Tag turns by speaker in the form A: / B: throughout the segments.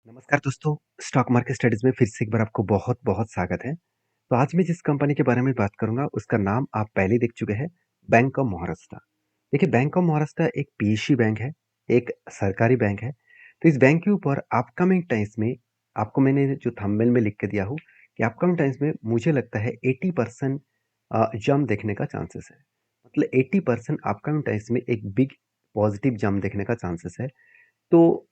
A: नमस्कार दोस्तों, stock market studies में फिर से एक बार आपको बहुत-बहुत स्वागत है। तो आज मैं जिस कंपनी के बारे में बात करूँगा उसका नाम आप पहले ही देख चुके हैं, बैंक ऑफ महाराष्ट्र। देखिए बैंक ऑफ महाराष्ट्र एक पीएसयू बैंक है, एक सरकारी बैंक है। तो इस बैंक के ऊपर अपकमिंग टाइम्स में आपको मैंने जो थंबनेल में लिख के दिया हूँ कि अपकमिंग टाइम्स में मुझे लगता है 80% जंप देखने का चांसेस है। मतलब 80% अपकमिंग टाइम्स में एक बिग पॉजिटिव जंप देखने का चांसेस है। तो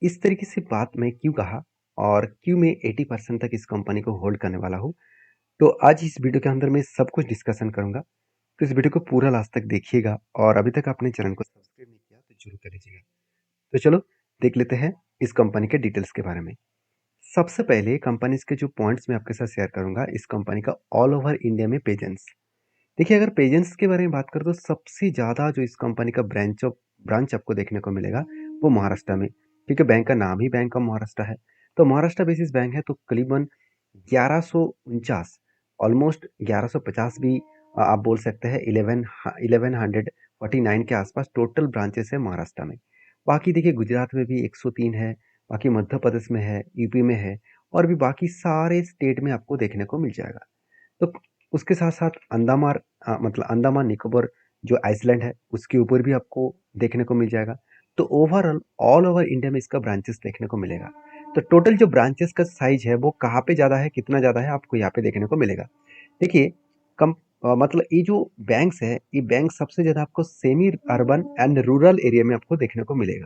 A: इस तरीके से बात मैं क्यों कहा और क्यों मैं 80% तक इस कंपनी को होल्ड करने वाला हूँ। तो आज इस वीडियो के अंदर मैं सब कुछ डिस्कशन करूँगा। तो इस वीडियो को पूरा लास्ट तक देखिएगा और अभी तक आपने चैनल को सब्सक्राइब नहीं किया तो ज़रूर कर लीजिएगा। तो चलो देख लेते हैं इस कंपनी के डिटेल्स के बारे में। सबसे पहले कंपनीज़ के जो पॉइंट्स मैं आपके साथ शेयर करूँगा इस कंपनी का ऑल ओवर इंडिया में प्रेजेंस। देखिए अगर प्रेजेंस के बारे में बात करें तो सबसे ज़्यादा जो इस कंपनी का ब्रांच आपको देखने को मिलेगा वो महाराष्ट्र में, क्योंकि बैंक का नाम ही बैंक ऑफ महाराष्ट्र है। तो महाराष्ट्र बेसिस बैंक है तो करीबन 1149 ऑलमोस्ट 1150 भी आप बोल सकते हैं 1149 के आसपास टोटल ब्रांचेस है महाराष्ट्र में। बाकी देखिए गुजरात में भी 103 है, बाकी मध्य प्रदेश में है, यूपी में है और भी बाकी सारे स्टेट में आपको देखने को मिल जाएगा। तो उसके साथ-साथ मतलब अंडमान निकोबार जो आइसलैंड है, उसके ऊपर भी आपको देखने को मिल जाएगा। तो ओवरऑल ऑल ओवर इंडिया में इसका ब्रांचेस देखने को मिलेगा। तो टोटल जो ब्रांचेस का साइज़ है, वो कहाँ पे ज़्यादा है, कितना ज़्यादा है, आपको यहाँ पे देखने को मिलेगा। देखिए मतलब ये जो बैंक्स है, ये बैंक सबसे ज़्यादा आपको semi urban and rural area में आपको देखने को मिलेगा।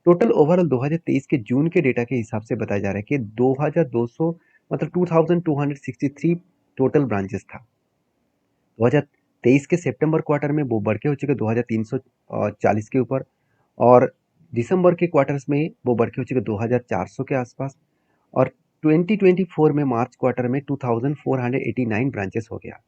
A: टोटल ओवरऑल 2023 के जून के डेटा के हिसाब से बताया जा रहा है कि 2200 मतलब 2263 टोटल ब्रांचेस था। 2023 के सितंबर क्वार्टर में वो बढ़ के हो चुके 2340 के ऊपर और दिसंबर के क्वार्टर्स में वो बढ़ के हो चुके 2400 के आसपास और 2024 में मार्च क्वार्टर में 2489 ब्रांचेस हो गया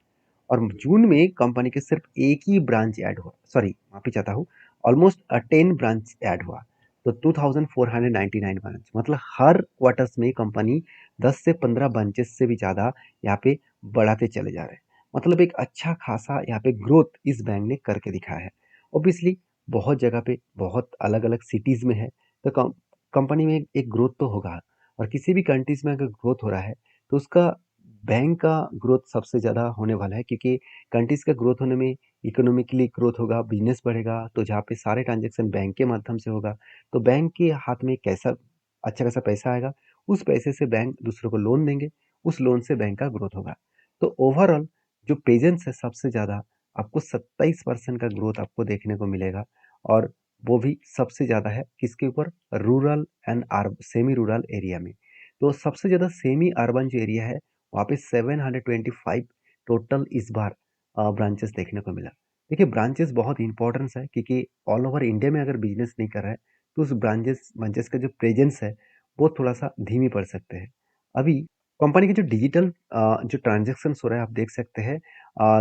A: और जून में कंपनी के सिर्फ एक ही ब्रांच ऐड हुआ, सॉरी माफी चाहता हूँ, ऑलमोस्ट 10 ब्रांच ऐड हुआ। तो 2499 ब्रांच मतलब हर क्वार्टर्स में कंपनी 10 से 15 ब्रांचेस से भी ज़्यादा यहाँ पे बढ़ाते चले जा रहे हैं। मतलब एक अच्छा खासा यहाँ पे ग्रोथ इस बैंक ने करके दिखाया है। ऑब्वियसली बहुत जगह पे बहुत अलग अलग सिटीज़ में है तो कंपनी में एक ग्रोथ तो होगा और किसी भी कंट्रीज में अगर ग्रोथ हो रहा है तो उसका बैंक का ग्रोथ सबसे ज़्यादा होने वाला है, क्योंकि कंट्रीज़ का ग्रोथ होने में इकोनॉमिकली ग्रोथ होगा, बिज़नेस बढ़ेगा, तो जहाँ पे सारे ट्रांज़ैक्शन बैंक के माध्यम से होगा, तो बैंक के हाथ में कैसा अच्छा खासा पैसा आएगा, उस पैसे से बैंक दूसरों को लोन देंगे, उस लोन से बैंक का ग्रोथ होगा। तो ओवरऑल जो प्रेज़ेंस है सबसे ज़्यादा आपको 27% का ग्रोथ आपको देखने को मिलेगा और वो भी सबसे ज़्यादा है किसके ऊपर? Rural and semi rural area में। तो सबसे ज़्यादा सेमी अर्बन जो एरिया है वहाँ पे 725 टोटल इस बार ब्रांचेस देखने को मिला। देखिए ब्रांचेस बहुत इंपॉर्टेंस है क्योंकि ऑल ओवर इंडिया में अगर बिजनेस नहीं कर रहा है तो उस ब्रांचेस ब्रांचेस का जो प्रेजेंस है वो थोड़ा सा धीमी पड़ सकते हैं। अभी कंपनी के जो डिजिटल जो ट्रांजेक्शन हो रहा है आप देख सकते हैं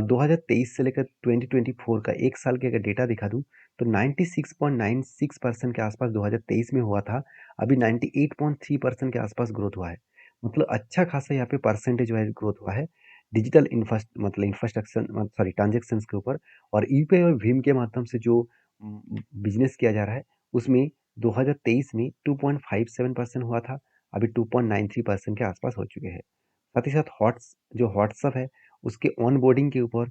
A: 2023 से लेकर 2024 का एक साल के अगर डेटा दिखा दूं तो 96.96% के आसपास 2023 में हुआ था। अभी 98.3% के आसपास ग्रोथ हुआ है। मतलब अच्छा खासा यहाँ पे परसेंटेज वाइज ग्रोथ हुआ है डिजिटल इंफ्रास्ट्रक्चर सॉरी ट्रांजेक्शन्स के ऊपर और यूपीआई और भीम के माध्यम से जो बिजनेस किया जा रहा है उसमें 2023 में 2.57% हुआ था। अभी 2.93% के आसपास हो चुके हैं। साथ ही साथ जो व्हाट्सअप है उसके ऑन बोर्डिंग के ऊपर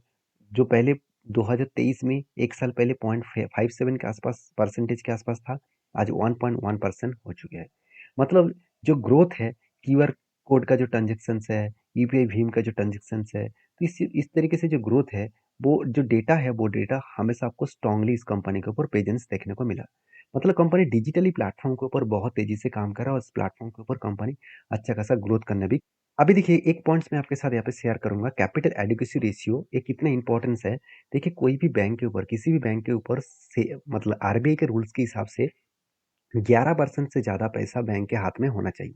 A: जो पहले 2023 में एक साल पहले 0.57 के आसपास परसेंटेज के आसपास था, आज 1.1% हो चुके हैं। मतलब जो ग्रोथ है क्यूआर कोड का जो ट्रांजेक्शन्स है, यूपीआई भीम का जो ट्रांजेक्शन्स है, तो इस तरीके से जो ग्रोथ है, वो जो डेटा है, वो डेटा हमेशा आपको स्ट्रांगली इस कंपनी के ऊपर प्रेजेंस देखने को मिला। मतलब कंपनी डिजिटली प्लेटफॉर्म के ऊपर बहुत तेजी से काम कर रहा है और इस प्लेटफॉर्म के ऊपर कंपनी अच्छा खासा ग्रोथ करने भी। अभी देखिए एक पॉइंट्स मैं आपके साथ यहाँ पे शेयर करूंगा, कैपिटल एडिक्वेसी रेशियो ये कितना इंपॉर्टेंस है। देखिए कोई भी बैंक के ऊपर किसी भी बैंक के ऊपर से मतलब आरबीआई के रूल्स के हिसाब से 11% से ज़्यादा पैसा बैंक के हाथ में होना चाहिए।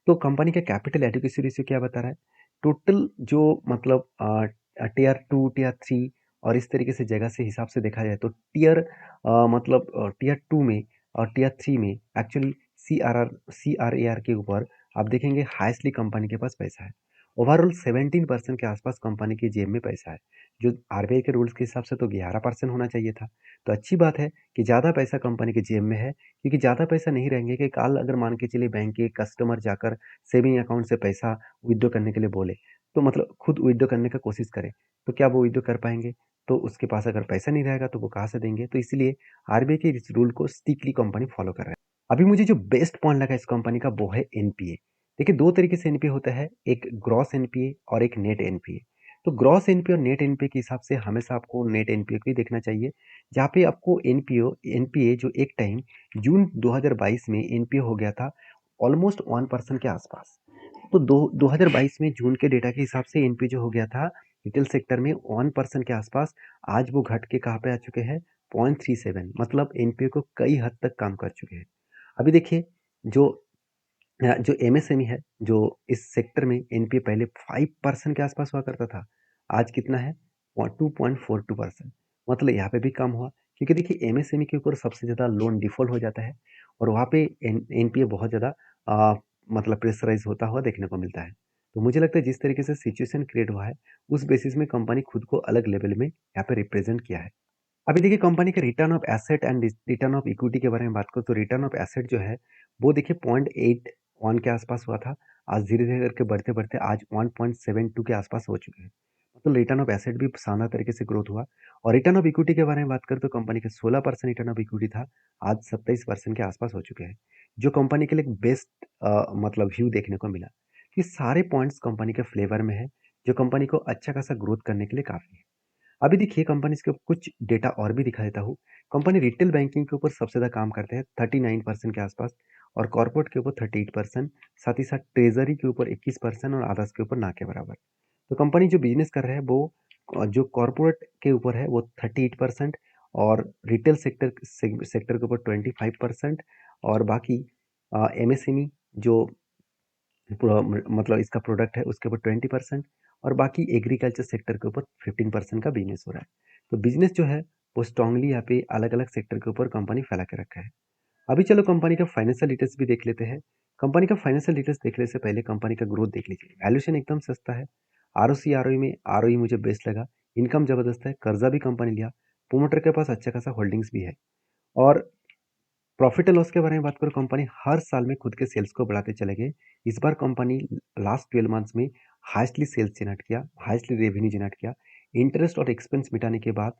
A: तो कंपनी का कैपिटल एडिक्वेसी रेशियो क्या बता रहा है? टोटल जो मतलब टियर 2, टियर 3 और इस तरीके से जगह से हिसाब से देखा जाए तो मतलब टियर 2 में और टियर 3 में एक्चुअली सीआरआर सीआरएआर के ऊपर आप देखेंगे हाईएस्टली कंपनी के पास पैसा है। ओवरऑल 17% के आसपास कंपनी की जेब में पैसा है, जो आरबीआई के रूल्स के हिसाब से तो 11% होना चाहिए था। तो अच्छी बात है कि ज़्यादा पैसा कंपनी की जेब में है, क्योंकि ज़्यादा पैसा नहीं रहेंगे कि कल अगर मान के चलिए बैंक के कस्टमर जाकर सेविंग अकाउंट से पैसा विथड्रॉ करने के लिए बोले, तो मतलब खुद विथड्रॉ करने का कोशिश करें, तो क्या वो विथड्रॉ कर पाएँगे? तो उसके पास अगर पैसा नहीं रहेगा तो वो कहाँ से देंगे? तो इसलिए आरबीआई के इस रूल को स्ट्रिक्टली कंपनी फॉलो कर रहा है। अभी मुझे जो बेस्ट पॉइंट लगा इस कंपनी का वो है एनपीए। देखिए 2 तरीके से एनपीए होता है, एक ग्रॉस एनपीए और एक नेट एनपीए। तो ग्रॉस एनपीए और नेट एनपीए के हिसाब से हमेशा आपको नेट एनपीए को ही देखना चाहिए, जहाँ पे आपको एनपीए जो एक टाइम जून 2022 में एनपीए हो गया था ऑलमोस्ट 1% के आसपास। तो 2022 में जून के डेटा के हिसाब से एनपीए जो हो गया था रिटेल सेक्टर में 1% के आसपास, आज वो घट के कहाँ पे आ चुके हैं? 0.37, मतलब एनपीए को कई हद तक कम कर चुके हैं। अभी देखिए जो जो एमएसएमई है, जो इस सेक्टर में एनपीए पहले 5% के आसपास हुआ करता था, आज कितना है? 2.42%, मतलब यहाँ पे भी कम हुआ, क्योंकि देखिए एमएसएमई के ऊपर सबसे ज़्यादा लोन डिफ़ॉल्ट हो जाता है और वहाँ पे एनपीए बहुत ज़्यादा मतलब प्रेशराइज़ होता हुआ देखने को मिलता है। तो मुझे लगता है जिस तरीके से सिचुएशन क्रिएट हुआ है, उस बेसिस में कंपनी खुद को अलग लेवल में यहाँ पे रिप्रेज़ेंट किया है। अभी देखिए कंपनी के return of asset and return of equity के बारे में बात करूँ तो रिटर्न ऑफ एसेट जो है वो देखिए 0.81 के आसपास हुआ था। आज धीरे-धीरे करके बढ़ते-बढ़ते आज 1.72 के आसपास हो चुके हैं। मतलब रिटर्न ऑफ एसेट भी शानदार तरीके से ग्रोथ हुआ और रिटर्न ऑफ इक्विटी के बारे में बात करें तो कंपनी का 16% रिटर्न ऑफ इक्विटी था, आज 27% के आसपास हो चुके हैं। जो कंपनी के लिए एक बेस्ट मतलब व्यू देखने को मिला। ये सारे पॉइंट्स कंपनी के फ्लेवर में है, जो कंपनी को अच्छा खासा ग्रोथ करने के लिए काफ़ी है। अभी देखिए कंपनीज़ के कुछ डेटा और भी दिखा देता हूँ। कंपनी रिटेल बैंकिंग के ऊपर सबसे ज़्यादा काम करते हैं 39% के आसपास और कॉर्पोरेट के ऊपर 38%, साथ ही साथ ट्रेज़री के ऊपर 21% और अदर्स के ऊपर ना के बराबर। तो कंपनी जो बिज़नेस कर रहा है वो जो कॉर्पोरेट के ऊपर है वो 38% और रिटेल सेक्टर के ऊपर 25% और बाकी एमएसएमई जो मतलब इसका प्रोडक्ट है उसके ऊपर 20% और बाकी एग्रीकल्चर सेक्टर के ऊपर 15% का बिजनेस हो रहा है। तो बिजनेस जो है वो स्ट्रांगली यहाँ पे अलग अलग सेक्टर के ऊपर कंपनी फैला के रखा है। अभी चलो कंपनी का फाइनेंशियल डिटेल्स भी देख लेते हैं। कंपनी का फाइनेंशियल डिटेल्स देखने से पहले कंपनी का ग्रोथ देख लीजिए। वैल्यूएशन एकदम सस्ता है। आरओसी आरओई में आरओई मुझे बेस्ट लगा। इनकम जबरदस्त है, कर्जा भी कंपनी लिया, प्रोमोटर के पास अच्छा खासा होल्डिंग्स भी है और प्रॉफिट एंड लॉस के बारे में बात करूँ, कंपनी हर साल में खुद के सेल्स को बढ़ाते चले गए। इस बार कंपनी लास्ट 12 मंथ्स में हाईएस्टली सेल्स जनरेट किया, हाईएस्टली रेवेन्यू जनरेट किया। इंटरेस्ट और एक्सपेंस मिटाने के बाद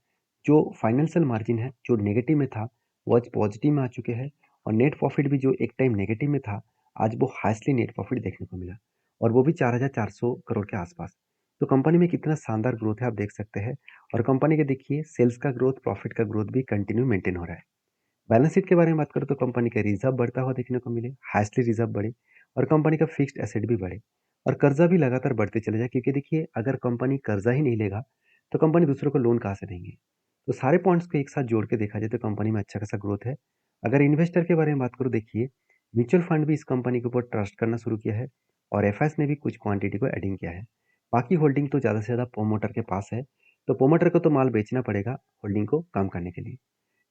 A: जो फाइनेंशियल मार्जिन है, जो नेगेटिव में था, वो आज पॉजिटिव में आ चुके हैं और नेट प्रॉफिट भी जो एक टाइम नेगेटिव में था, आज वो हाईएस्टली नेट प्रॉफिट देखने को मिला और वो भी 4,400 करोड़ के आसपास। तो कंपनी में कितना शानदार ग्रोथ है आप देख सकते हैं और कंपनी के देखिए सेल्स का ग्रोथ, प्रॉफिट का ग्रोथ भी कंटिन्यू मेंटेन हो रहा है। बैलेंस शीट के बारे में बात करूँ तो कंपनी का रिजर्व बढ़ता हुआ देखने को मिले, हाईएस्टली रिजर्व बढ़े और कंपनी का फिक्स्ड एसेट भी बढ़े और कर्जा भी लगातार बढ़ते चले जाए, क्योंकि देखिए अगर कंपनी कर्जा ही नहीं लेगा तो कंपनी दूसरों को लोन कहाँ से देंगे। तो सारे पॉइंट्स को एक साथ जोड़ के देखा जाए तो कंपनी में अच्छा खासा ग्रोथ है। अगर इन्वेस्टर के बारे में बात करूँ, देखिए म्यूचुअल फंड भी इस कंपनी के ऊपर ट्रस्ट करना शुरू किया है और एफएस ने भी कुछ क्वांटिटी को एडिंग किया है। बाकी होल्डिंग तो ज़्यादा से ज़्यादा प्रोमोटर के पास है, तो प्रोमोटर को तो माल बेचना पड़ेगा होल्डिंग को कम करने के लिए।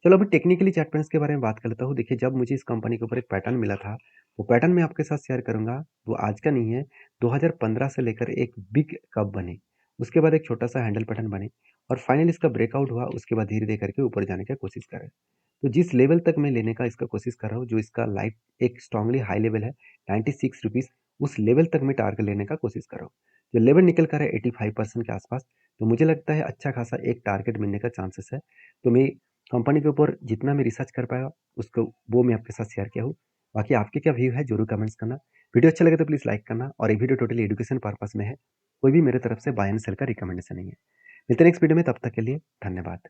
A: चलो अभी टेक्निकली चार्ट पैटर्न्स के बारे में बात कर लेता हूँ। देखिए जब मुझे इस कंपनी के ऊपर एक पैटर्न मिला था, वो पैटर्न मैं आपके साथ शेयर करूँगा। वो आज का नहीं है, 2015 से लेकर एक बिग कप बने, उसके बाद एक छोटा सा हैंडल पैटर्न बने और फाइनली इसका ब्रेकआउट हुआ, उसके बाद धीरे-धीरे करके ऊपर जाने की कोशिश करें। तो जिस लेवल तक मैं लेने का इसका कोशिश कर रहा हूँ, जो इसका लाइफ एक स्ट्रांगली हाई लेवल है, ₹96, उस लेवल तक मैं टारगेट लेने का कोशिश कर रहा हूँ। जो लेवल निकल कर है 85% के आसपास, तो मुझे लगता है अच्छा खासा एक टारगेट मिलने का चांसेस है। तो मैं कंपनी के ऊपर जितना मैं रिसर्च कर पाया उसको वो मैं आपके साथ शेयर किया हूँ। बाकी आपके क्या व्यू है ज़रूर कमेंट्स करना। वीडियो अच्छा लगे तो प्लीज़ लाइक करना और ये वीडियो टोटली एजुकेशन पर्पस में है। कोई भी मेरे तरफ से बाय एंड सेल का रिकमेंडेशन नहीं है। मिलते हैं नेक्स्ट वीडियो में, तब तक के लिए धन्यवाद।